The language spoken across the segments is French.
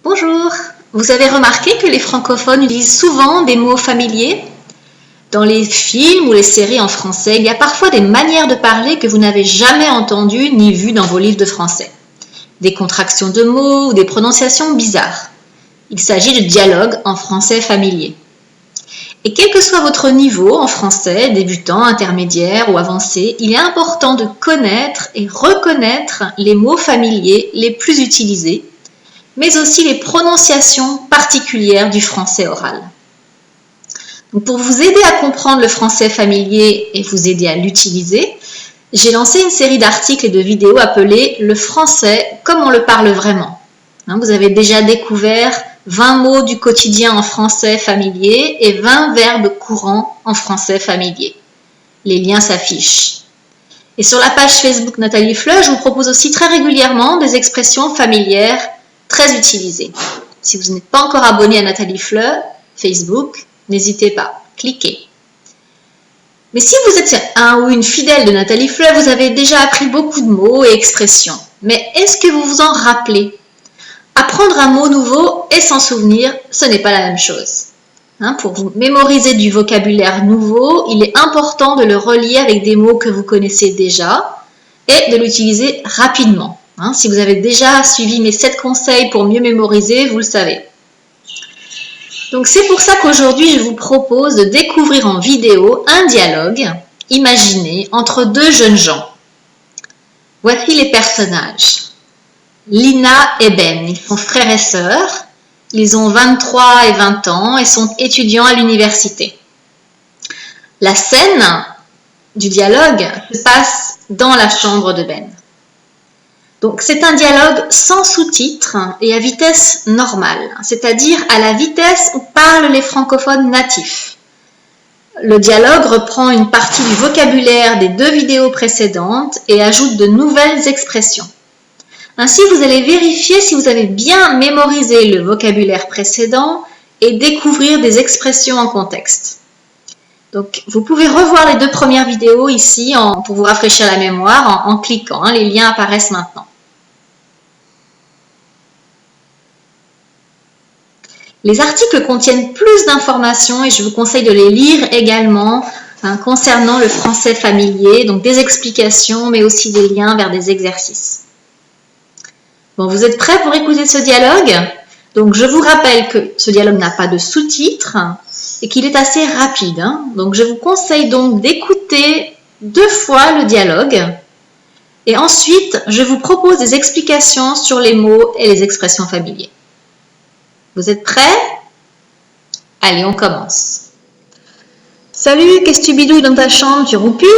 Bonjour, vous avez remarqué que les francophones utilisent souvent des mots familiers? Dans les films ou les séries en français, il y a parfois des manières de parler que vous n'avez jamais entendues ni vues dans vos livres de français. Des contractions de mots ou des prononciations bizarres. Il s'agit de dialogue en français familier. Et quel que soit votre niveau en français, débutant, intermédiaire ou avancé, il est important de connaître et reconnaître les mots familiers les plus utilisés, mais aussi les prononciations particulières du français oral. Donc pour vous aider à comprendre le français familier et vous aider à l'utiliser, j'ai lancé une série d'articles et de vidéos appelée « Le français comme on le parle vraiment ». Vous avez déjà découvert 20 mots du quotidien en français familier et 20 verbes courants en français familier. Les liens s'affichent. Et sur la page Facebook Nathalie Fleu, je vous propose aussi très régulièrement des expressions familières très utilisées. Si vous n'êtes pas encore abonné à Nathalie Fleu, Facebook, n'hésitez pas, cliquez. Mais si vous êtes un ou une fidèle de Nathalie Fleu, vous avez déjà appris beaucoup de mots et expressions. Mais est-ce que vous vous en rappelez? Apprendre un mot nouveau et s'en souvenir, ce n'est pas la même chose. Pour vous mémoriser du vocabulaire nouveau, il est important de le relier avec des mots que vous connaissez déjà et de l'utiliser rapidement. Si vous avez déjà suivi mes 7 conseils pour mieux mémoriser, vous le savez. Donc c'est pour ça qu'aujourd'hui, je vous propose de découvrir en vidéo un dialogue imaginé entre deux jeunes gens. Voici les personnages. Lina et Ben, ils sont frères et sœurs. Ils ont 23 et 20 ans et sont étudiants à l'université. La scène du dialogue se passe dans la chambre de Ben. Donc c'est un dialogue sans sous-titres et à vitesse normale, c'est-à-dire à la vitesse où parlent les francophones natifs. Le dialogue reprend une partie du vocabulaire des 2 vidéos précédentes et ajoute de nouvelles expressions. Ainsi, vous allez vérifier si vous avez bien mémorisé le vocabulaire précédent et découvrir des expressions en contexte. Donc, vous pouvez revoir les 2 premières vidéos ici pour vous rafraîchir la mémoire en cliquant. Les liens apparaissent maintenant. Les articles contiennent plus d'informations et je vous conseille de les lire également concernant le français familier, donc des explications mais aussi des liens vers des exercices. Bon, vous êtes prêts pour écouter ce dialogue? Donc je vous rappelle que ce dialogue n'a pas de sous-titres et qu'il est assez rapide. Donc je vous conseille donc d'écouter 2 fois le dialogue et ensuite je vous propose des explications sur les mots et les expressions familiers. Vous êtes prêts? Allez, on commence. Salut, qu'est-ce que tu bidouilles dans ta chambre? Tu roupilles?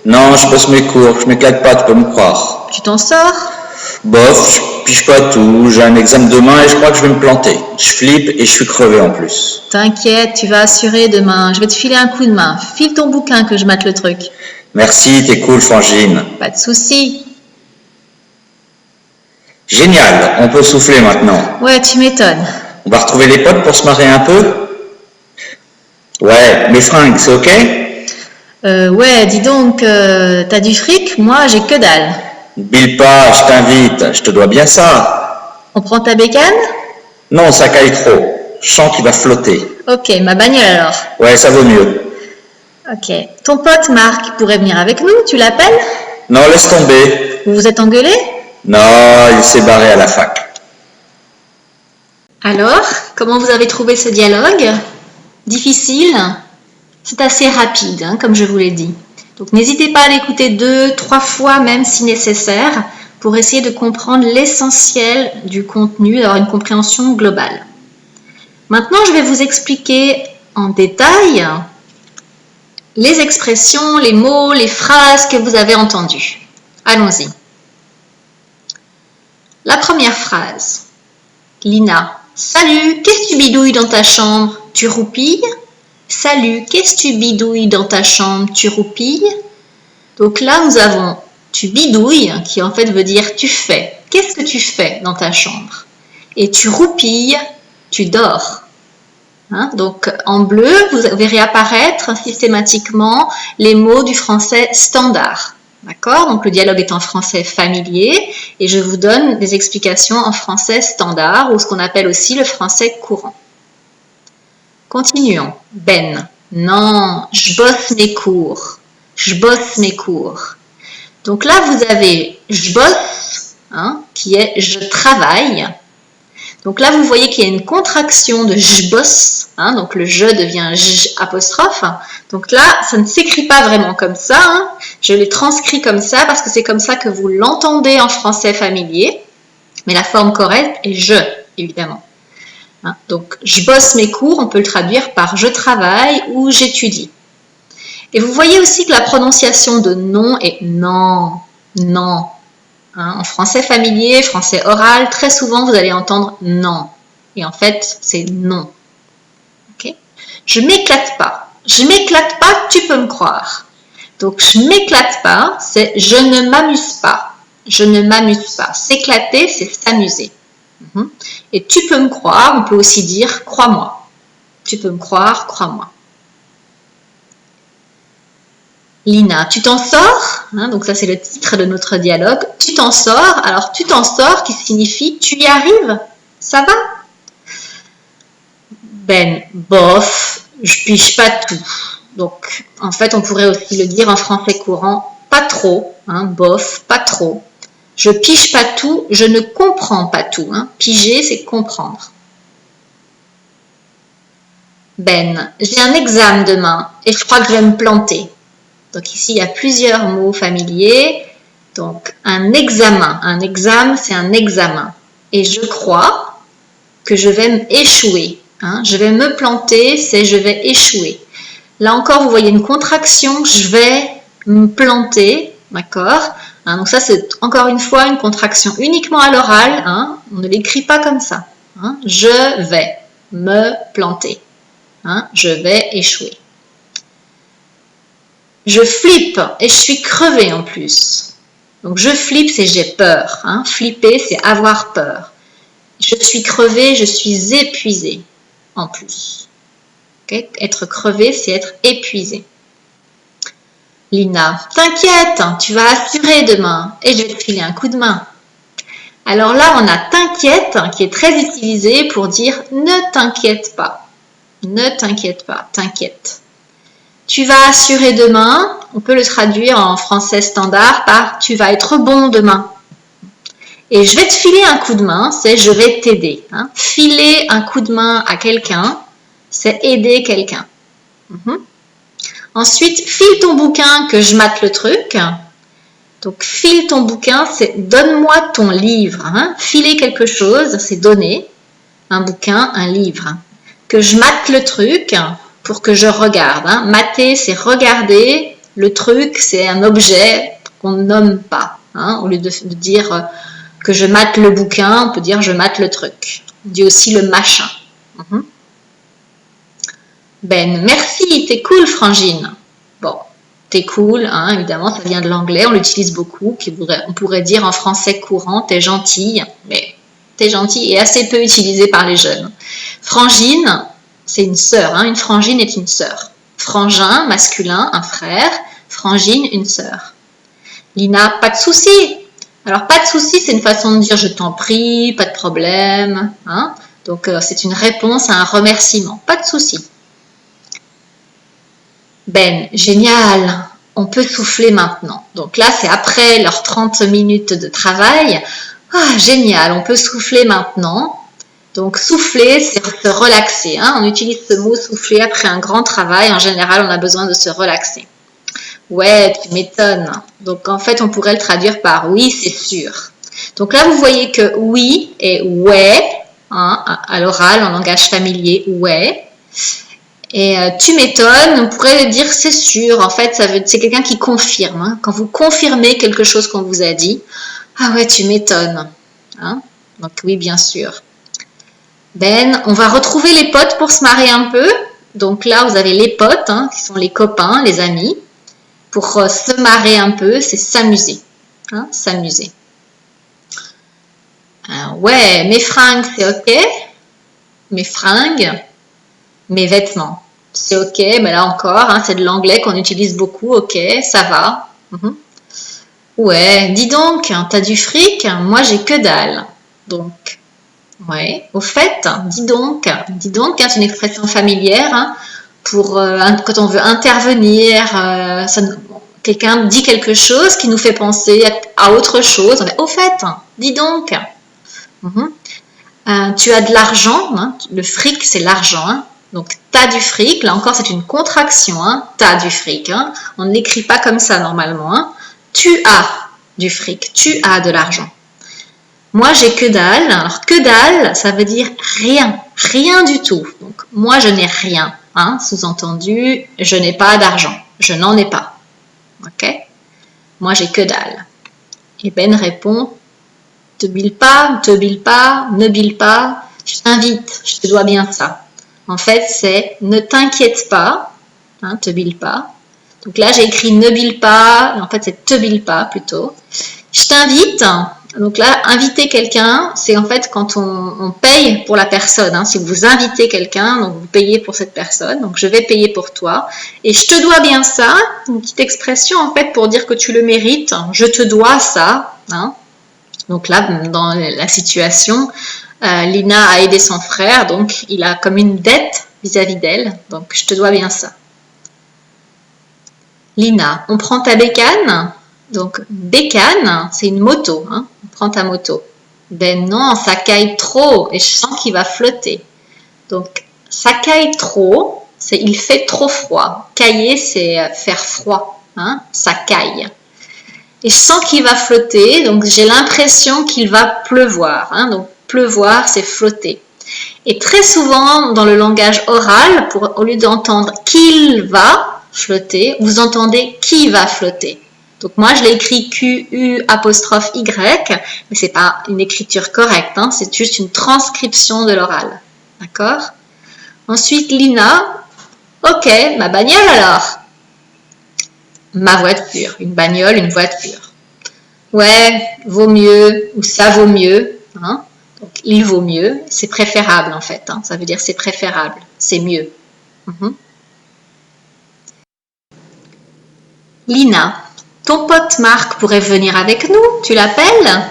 Non, je passe mes cours, je m'éclate pas, tu peux me croire. Tu t'en sors? Bof, je pige pas tout, j'ai un examen demain et je crois que je vais me planter. Je flippe et je suis crevé en plus. T'inquiète, tu vas assurer demain. Je vais te filer un coup de main. File ton bouquin que je mate le truc. Merci, t'es cool, Frangine. Pas de souci. Génial, on peut souffler maintenant. Ouais, tu m'étonnes. On va retrouver les potes pour se marrer un peu? Ouais, mes fringues, c'est ok? Ouais, dis donc, t'as du fric? Moi, j'ai que dalle. Bile pas, je t'invite, je te dois bien ça. On prend ta bécane? Non, ça caille trop. Je sens qu'il va flotter. Ok, ma bagnole alors. Ouais, ça vaut mieux. Ok. Ton pote Marc pourrait venir avec nous, tu l'appelles? Non, laisse tomber. Vous vous êtes engueulés? Non, il s'est barré à la fac. Alors, comment vous avez trouvé ce dialogue? Difficile? C'est assez rapide, comme je vous l'ai dit. Donc n'hésitez pas à l'écouter 2, 3 fois même si nécessaire pour essayer de comprendre l'essentiel du contenu, d'avoir une compréhension globale. Maintenant, je vais vous expliquer en détail les expressions, les mots, les phrases que vous avez entendues. Allons-y. La première phrase. Lina. Salut, qu'est-ce que tu bidouilles dans ta chambre? Tu roupilles? Salut, qu'est-ce que tu bidouilles dans ta chambre? Tu roupilles? Donc là, nous avons tu bidouilles, qui en fait veut dire tu fais. Qu'est-ce que tu fais dans ta chambre? Et tu roupilles, tu dors. Donc en bleu, vous verrez apparaître systématiquement les mots du français standard. D'accord? Donc le dialogue est en français familier et je vous donne des explications en français standard ou ce qu'on appelle aussi le français courant. Continuons. Ben. Non, je bosse mes cours. Je bosse mes cours. Donc là, vous avez je bosse, hein, qui est je travaille. Donc là, vous voyez qu'il y a une contraction de je bosse, hein, donc le je devient j apostrophe. Donc là, ça ne s'écrit pas vraiment comme ça. Hein. Je l'ai transcrit comme ça parce que c'est comme ça que vous l'entendez en français familier. Mais la forme correcte est je, évidemment. Hein. Donc, je bosse mes cours, on peut le traduire par je travaille ou j'étudie. Et vous voyez aussi que la prononciation de non est non, non. Hein, en français familier, français oral, très souvent vous allez entendre non. Et en fait, c'est non. Okay? Je m'éclate pas. Je m'éclate pas, tu peux me croire. Donc, je m'éclate pas, c'est je ne m'amuse pas. Je ne m'amuse pas. S'éclater, c'est s'amuser. Et tu peux me croire, on peut aussi dire crois-moi. Tu peux me croire, crois-moi. Lina, tu t'en sors, hein, donc ça c'est le titre de notre dialogue. Tu t'en sors, alors tu t'en sors qui signifie tu y arrives, ça va? Ben, bof, je pige pas tout. Donc en fait on pourrait aussi le dire en français courant, pas trop, hein, bof, pas trop. Je pige pas tout, je ne comprends pas tout. Hein. Piger, c'est comprendre. Ben, j'ai un examen demain et je crois que je vais me planter. Donc ici, il y a plusieurs mots familiers. Donc, un examen, c'est un examen. Et je crois que je vais échouer. Hein. Je vais me planter, c'est je vais échouer. Là encore, vous voyez une contraction, je vais me planter, d'accord? Hein, donc ça, c'est encore une fois une contraction uniquement à l'oral. Hein, on ne l'écrit pas comme ça. Hein, je vais me planter. Hein, je vais échouer. Je flippe et je suis crevée en plus. Donc je flippe, c'est j'ai peur. Hein, flipper, c'est avoir peur. Je suis crevée, je suis épuisée en plus. Okay? Être crevée, c'est être épuisée. Lina, t'inquiète, tu vas assurer demain et je vais te filer un coup de main. Alors là, on a t'inquiète qui est très utilisé pour dire ne t'inquiète pas. Ne t'inquiète pas, t'inquiète. Tu vas assurer demain, on peut le traduire en français standard par tu vas être bon demain. Et je vais te filer un coup de main, c'est je vais t'aider. Hein. Filer un coup de main à quelqu'un, c'est aider quelqu'un. Ensuite, file ton bouquin que je mate le truc. Donc, file ton bouquin, c'est donne-moi ton livre. Hein. Filer quelque chose, c'est donner un bouquin, un livre. Que je mate le truc pour que je regarde. Hein. Mater, c'est regarder. Le truc, c'est un objet qu'on ne nomme pas. Hein. Au lieu de dire que je mate le bouquin, on peut dire je mate le truc. On dit aussi le machin. Ben, merci, t'es cool, Frangine. Bon, t'es cool, hein, évidemment, ça vient de l'anglais, on l'utilise beaucoup. On pourrait dire en français courant, t'es gentille, mais t'es gentille est assez peu utilisé par les jeunes. Frangine, c'est une sœur, hein, une frangine est une sœur. Frangin, masculin, un frère. Frangine, une sœur. Lina, pas de souci. Alors, pas de souci, c'est une façon de dire je t'en prie, pas de problème. Hein. Donc, c'est une réponse à un remerciement. Pas de souci. Ben, génial, on peut souffler maintenant. Donc là, c'est après leurs 30 minutes de travail. Ah, génial, on peut souffler maintenant. Donc, souffler, c'est se relaxer. Hein. On utilise ce mot souffler après un grand travail. En général, on a besoin de se relaxer. Ouais, tu m'étonnes. Donc, en fait, on pourrait le traduire par oui, c'est sûr. Donc là, vous voyez que oui et ouais, hein, à l'oral, en langage familier, ouais. Et tu m'étonnes, on pourrait dire c'est sûr. En fait, c'est quelqu'un qui confirme. Hein. Quand vous confirmez quelque chose qu'on vous a dit, ah ouais, tu m'étonnes. Hein. Donc oui, bien sûr. Ben, on va retrouver les potes pour se marrer un peu. Donc là, vous avez les potes, hein, qui sont les copains, les amis. Pour se marrer un peu, c'est s'amuser. Hein, s'amuser. Ouais, mes fringues, c'est ok. Mes fringues. Mes vêtements, c'est ok, mais là encore, hein, c'est de l'anglais qu'on utilise beaucoup, ok, ça va. Ouais, dis donc, t'as du fric? Moi, j'ai que dalle. Donc, ouais, au fait, dis donc, c'est une expression familière hein, pour quand on veut intervenir, quelqu'un dit quelque chose qui nous fait penser à autre chose. On dit, au fait, dis donc. Mhm. Tu as de l'argent, hein, le fric c'est l'argent, hein, donc t'as du fric, là encore c'est une contraction, hein, t'as du fric, hein, on ne l'écrit pas comme ça normalement, hein. Tu as du fric, tu as de l'argent. Moi j'ai que dalle, alors que dalle ça veut dire rien, rien du tout, donc moi je n'ai rien, hein, sous-entendu je n'ai pas d'argent, je n'en ai pas, ok, moi j'ai que dalle. Et Ben répond te bile pas, ne bile pas, je t'invite, je te dois bien ça. En fait, c'est ne t'inquiète pas, hein, te bile pas. Donc là, j'ai écrit ne bile pas, en fait, c'est te bile pas plutôt. Je t'invite, donc là, inviter quelqu'un, c'est en fait quand on paye pour la personne. Hein, si vous invitez quelqu'un, donc vous payez pour cette personne, donc je vais payer pour toi. Et je te dois bien ça, une petite expression en fait pour dire que tu le mérites, je te dois ça, hein. Donc là, dans la situation, Lina a aidé son frère, donc il a comme une dette vis-à-vis d'elle. Donc je te dois bien ça. Lina, on prend ta bécane. Donc bécane, c'est une moto. Hein, on prend ta moto. Ben non, ça caille trop et je sens qu'il va flotter. Donc ça caille trop, c'est il fait trop froid. Cailler, c'est faire froid. Hein, ça caille. Et je sens qu'il va flotter, donc j'ai l'impression qu'il va pleuvoir. Hein, donc pleuvoir, c'est flotter. Et très souvent, dans le langage oral, au lieu d'entendre qu'il va flotter, vous entendez qui va flotter. Donc moi, je l'ai écrit Q-U'-Y, mais c'est pas une écriture correcte, hein, c'est juste une transcription de l'oral. D'accord? Ensuite, Lina, ok, ma bagnole alors. Ma voiture, une bagnole, une voiture. Ouais, vaut mieux, ou ça vaut mieux. Hein? Donc, il vaut mieux, c'est préférable en fait. Hein? Ça veut dire c'est préférable, c'est mieux. Lina, ton pote Marc pourrait venir avec nous, tu l'appelles?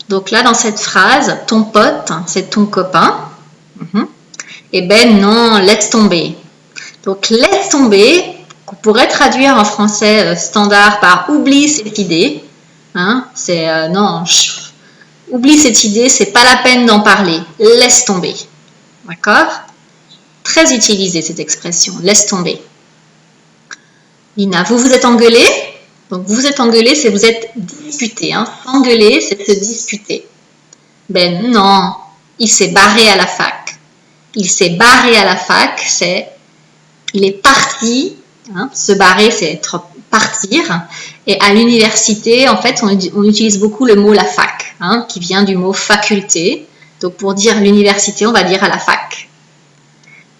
Donc là, dans cette phrase, ton pote, c'est ton copain. Et Ben, non, laisse tomber. Donc, laisse tomber, qu'on pourrait traduire en français standard par oublie cette idée. Hein, c'est non, oublie cette idée, c'est pas la peine d'en parler. Laisse tomber. D'accord? Très utilisée cette expression, laisse tomber. Lina, vous vous êtes engueulé? Donc vous êtes engueulé, c'est vous êtes disputé. Hein. S'engueuler, c'est se disputer. Ben non, il s'est barré à la fac. Il s'est barré à la fac, c'est il est parti. Hein, se barrer, c'est partir. Et à l'université, en fait, on utilise beaucoup le mot la fac, hein, qui vient du mot faculté. Donc pour dire l'université, on va dire à la fac.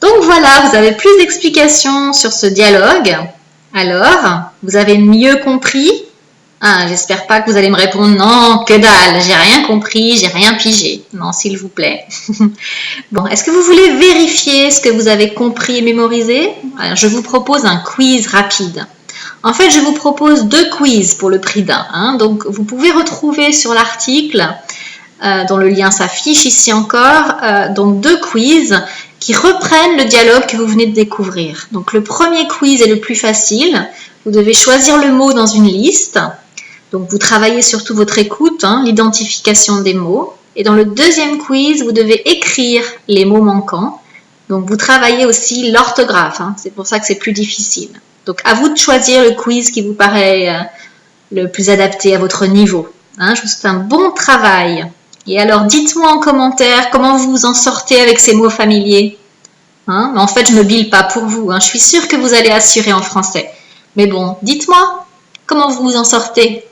Donc voilà, vous avez plus d'explications sur ce dialogue. Alors, vous avez mieux compris? Ah, j'espère pas que vous allez me répondre non, que dalle, j'ai rien compris, j'ai rien pigé. Non, s'il vous plaît. Bon, est-ce que vous voulez vérifier ce que vous avez compris et mémorisé? Alors, je vous propose un quiz rapide. En fait, je vous propose 2 quiz pour le prix d'un. Hein. Donc, vous pouvez retrouver sur l'article, dont le lien s'affiche ici encore, donc 2 quiz qui reprennent le dialogue que vous venez de découvrir. Donc, le premier quiz est le plus facile. Vous devez choisir le mot dans une liste. Donc, vous travaillez surtout votre écoute, hein, l'identification des mots. Et dans le deuxième quiz, vous devez écrire les mots manquants. Donc, vous travaillez aussi l'orthographe. Hein, c'est pour ça que c'est plus difficile. Donc, à vous de choisir le quiz qui vous paraît le plus adapté à votre niveau. Hein, je vous souhaite un bon travail. Et alors, dites-moi en commentaire comment vous vous en sortez avec ces mots familiers. Hein, en fait, je ne me bile pas pour vous. Hein, je suis sûre que vous allez assurer en français. Mais bon, dites-moi comment vous vous en sortez.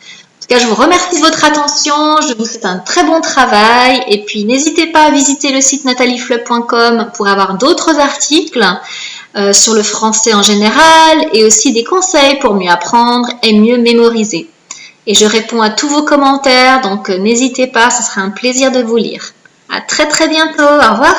En tout cas, je vous remercie de votre attention. Je vous souhaite un très bon travail. Et puis, n'hésitez pas à visiter le site nataliefleup.com pour avoir d'autres articles sur le français en général et aussi des conseils pour mieux apprendre et mieux mémoriser. Et je réponds à tous vos commentaires, donc n'hésitez pas, ce sera un plaisir de vous lire. À très très bientôt, au revoir.